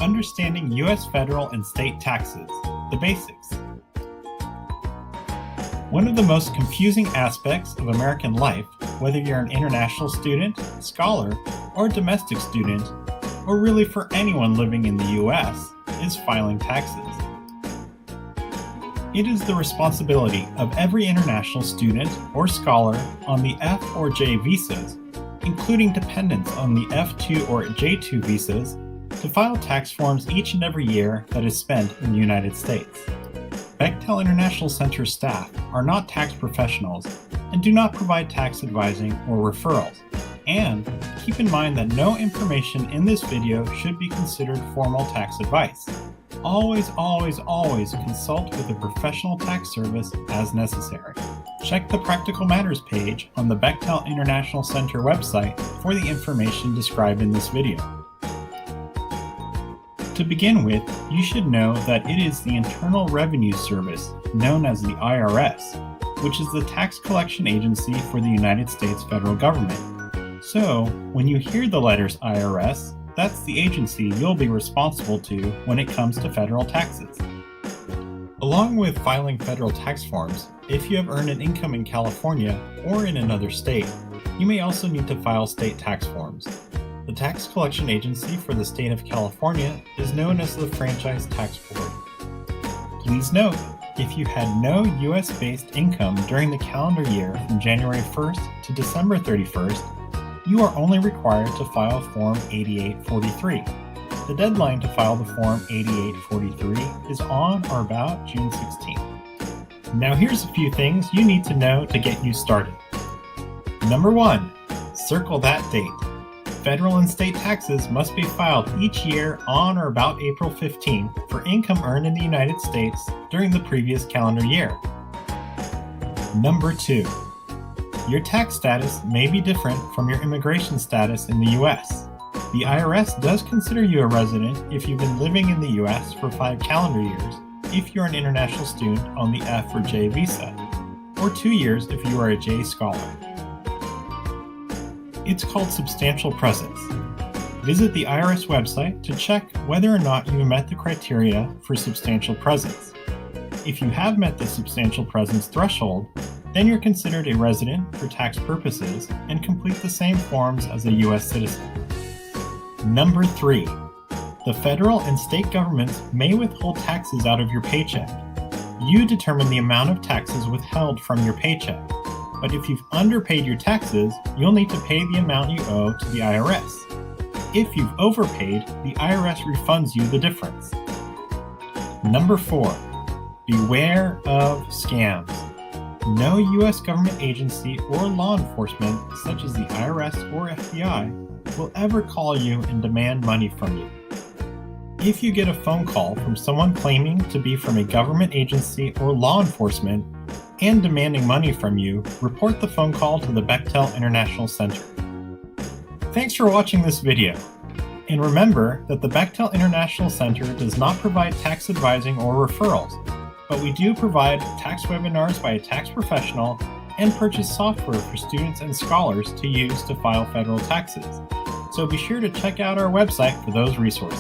Understanding U.S. federal and state taxes, the basics. One of the most confusing aspects of American life, whether you're an international student, scholar, or domestic student, or really for anyone living in the U.S., is filing taxes. It is the responsibility of every international student or scholar on the F or J visas, including dependents on the F2 or J2 visas, to file tax forms each and every year that is spent in the United States. Bechtel International Center staff are not tax professionals and do not provide tax advising or referrals. And keep in mind that no information in this video should be considered formal tax advice. Always consult with a professional tax service as necessary. Check the Practical Matters page on the Bechtel International Center website for the information described in this video. To begin with, you should know that it is the Internal Revenue Service, known as the IRS, which is the tax collection agency for the United States federal government. So, when you hear the letters IRS, that's the agency you'll be responsible to when it comes to federal taxes. Along with filing federal tax forms, if you have earned an income in California or in another state, you may also need to file state tax forms. The tax collection agency for the state of California is known as the Franchise Tax Board. Please note, if you had no U.S.-based income during the calendar year from January 1st to December 31st, you are only required to file Form 8843. The deadline to file the Form 8843 is on or about June 16th. Now here's a few things you need to know to get you started. Number 1. Circle that date. Federal and state taxes must be filed each year on or about April 15th for income earned in the United States during the previous calendar year. Number 2. Your tax status may be different from your immigration status in the U.S. The IRS does consider you a resident if you've been living in the U.S. for 5 calendar years, if you're an international student on the F or J visa, or 2 years if you are a J scholar. It's called substantial presence. Visit the IRS website to check whether or not you met the criteria for substantial presence. If you have met the substantial presence threshold, then you're considered a resident for tax purposes and complete the same forms as a U.S. citizen. Number 3. The federal and state governments may withhold taxes out of your paycheck. You determine the amount of taxes withheld from your paycheck, but if you've underpaid your taxes, you'll need to pay the amount you owe to the IRS. If you've overpaid, the IRS refunds you the difference. Number 4. Beware of scams. No U.S. government agency or law enforcement, such as the IRS or FBI, will ever call you and demand money from you. If you get a phone call from someone claiming to be from a government agency or law enforcement and demanding money from you, report the phone call to the Bechtel International Center. Thanks for watching this video. And remember that the Bechtel International Center does not provide tax advising or referrals, but we do provide tax webinars by a tax professional and purchase software for students and scholars to use to file federal taxes. So be sure to check out our website for those resources.